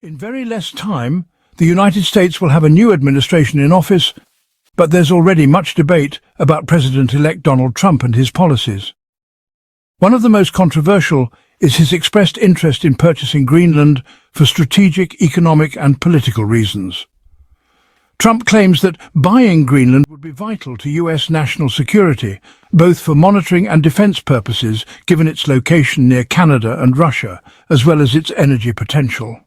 In very less time, the United States will have a new administration in office, but there's already much debate about President-elect Donald Trump and his policies. One of the most controversial is his expressed interest in purchasing Greenland for strategic, economic and political reasons. Trump claims that buying Greenland would be vital to US national security, both for monitoring and defense purposes, given its location near Canada and Russia, as well as its energy potential.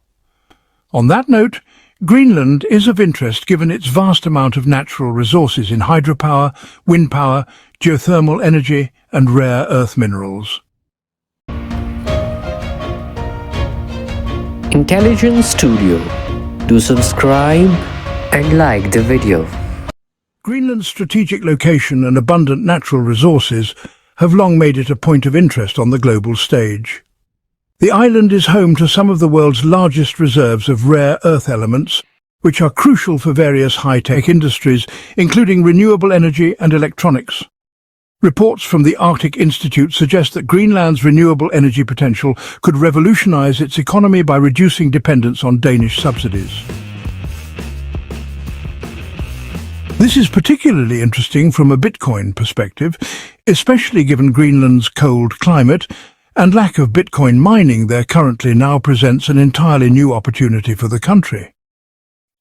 On that note, Greenland is of interest given its vast amount of natural resources in hydropower, wind power, geothermal energy and rare earth minerals. Intelligence Studio. Do subscribe and like the video. Greenland's strategic location and abundant natural resources have long made it a point of interest on the global stage. The island is home to some of the world's largest reserves of rare earth elements, which are crucial for various high-tech industries, including renewable energy and electronics. Reports from the Arctic Institute suggest that Greenland's renewable energy potential could revolutionize its economy by reducing dependence on Danish subsidies. This is particularly interesting from a Bitcoin perspective, especially given Greenland's cold climate and lack of Bitcoin mining there currently now presents an entirely new opportunity for the country.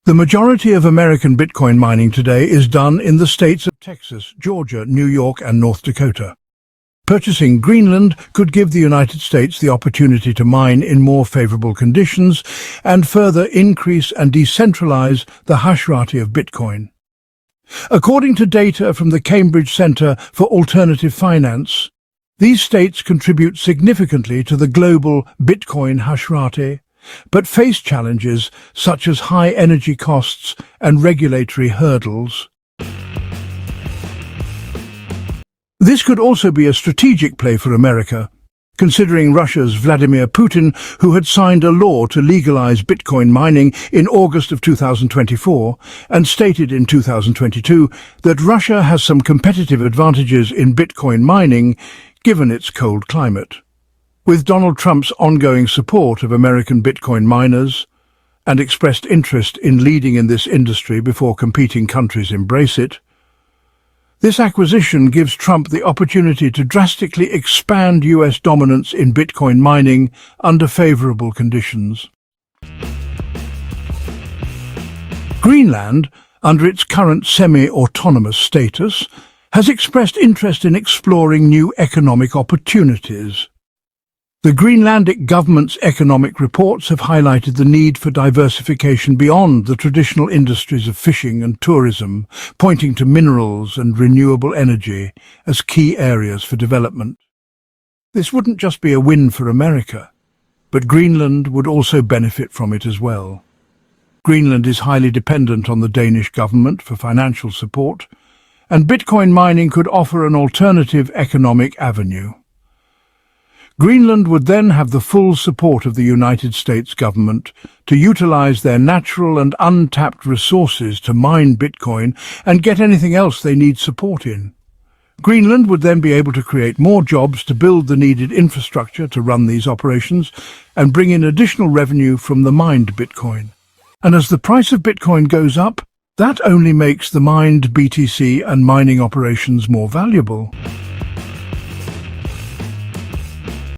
The majority of American Bitcoin mining today is done in the states of Texas, Georgia, New York and North Dakota. Purchasing Greenland could give the United States the opportunity to mine in more favorable conditions and further increase and decentralize the hash rate of Bitcoin. According to data from the Cambridge Center for Alternative Finance, these states contribute significantly to the global Bitcoin hash rate, but face challenges such as high energy costs and regulatory hurdles. This could also be a strategic play for America, considering Russia's Vladimir Putin, who had signed a law to legalize Bitcoin mining in August of 2024 and stated in 2022 that Russia has some competitive advantages in Bitcoin mining given its cold climate. With Donald Trump's ongoing support of American Bitcoin miners and expressed interest in leading in this industry before competing countries embrace it, this acquisition gives Trump the opportunity to drastically expand US dominance in Bitcoin mining under favorable conditions. Greenland, under its current semi-autonomous status, has expressed interest in exploring new economic opportunities. The Greenlandic government's economic reports have highlighted the need for diversification beyond the traditional industries of fishing and tourism, pointing to minerals and renewable energy as key areas for development. This wouldn't just be a win for America, but Greenland would also benefit from it as well. Greenland is highly dependent on the Danish government for financial support, and Bitcoin mining could offer an alternative economic avenue. Greenland would then have the full support of the United States government to utilize their natural and untapped resources to mine Bitcoin and get anything else they need support in. Greenland would then be able to create more jobs to build the needed infrastructure to run these operations and bring in additional revenue from the mined Bitcoin. And as the price of Bitcoin goes up, that only makes the mined BTC and mining operations more valuable.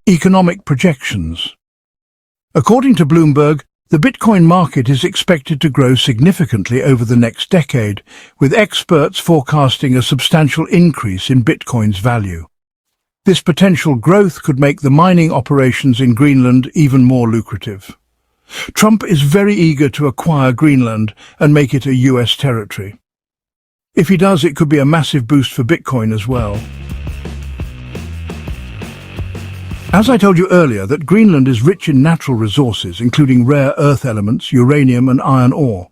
Economic projections. According to Bloomberg, the Bitcoin market is expected to grow significantly over the next decade, with experts forecasting a substantial increase in Bitcoin's value. This potential growth could make the mining operations in Greenland even more lucrative. Trump is very eager to acquire Greenland and make it a US territory. If he does, it could be a massive boost for Bitcoin as well. As I told you earlier, that Greenland is rich in natural resources, including rare earth elements, uranium and iron ore.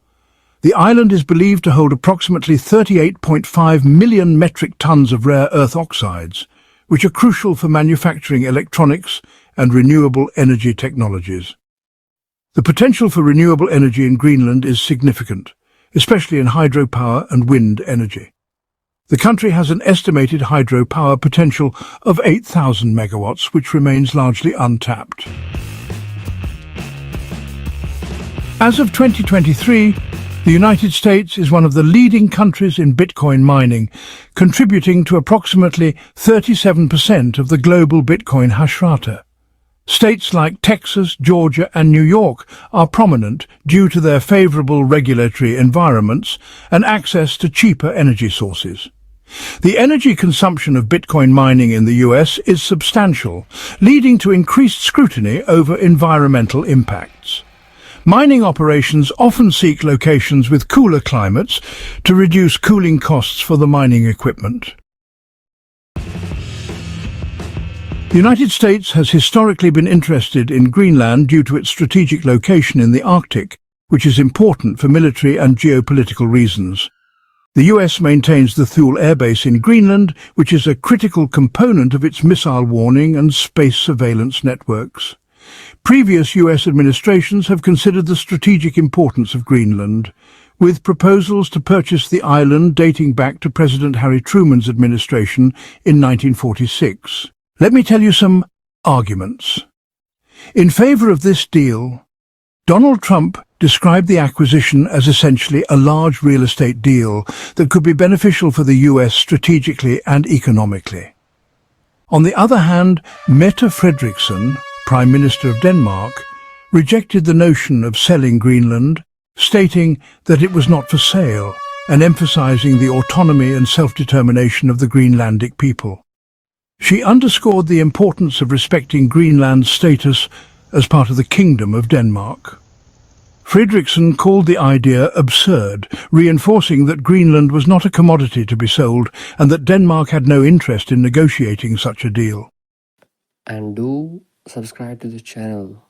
The island is believed to hold approximately 38.5 million metric tons of rare earth oxides, which are crucial for manufacturing electronics and renewable energy technologies. The potential for renewable energy in Greenland is significant, especially in hydropower and wind energy. The country has an estimated hydropower potential of 8,000 megawatts, which remains largely untapped. As of 2023, the United States is one of the leading countries in Bitcoin mining, contributing to approximately 37% of the global Bitcoin hashrate. States like Texas, Georgia and New York are prominent due to their favorable regulatory environments and access to cheaper energy sources. The energy consumption of Bitcoin mining in the US is substantial, leading to increased scrutiny over environmental impacts. Mining operations often seek locations with cooler climates to reduce cooling costs for the mining equipment. The United States has historically been interested in Greenland due to its strategic location in the Arctic, which is important for military and geopolitical reasons. The US maintains the Thule Air Base in Greenland, which is a critical component of its missile warning and space surveillance networks. Previous US administrations have considered the strategic importance of Greenland, with proposals to purchase the island dating back to President Harry Truman's administration in 1946. Let me tell you some arguments. In favor of this deal, Donald Trump described the acquisition as essentially a large real estate deal that could be beneficial for the US strategically and economically. On the other hand, Mette Frederiksen, Prime Minister of Denmark, rejected the notion of selling Greenland, stating that it was not for sale and emphasizing the autonomy and self-determination of the Greenlandic people. She underscored the importance of respecting Greenland's status as part of the Kingdom of Denmark. Frederiksen called the idea absurd, reinforcing that Greenland was not a commodity to be sold and that Denmark had no interest in negotiating such a deal. And do subscribe to the channel.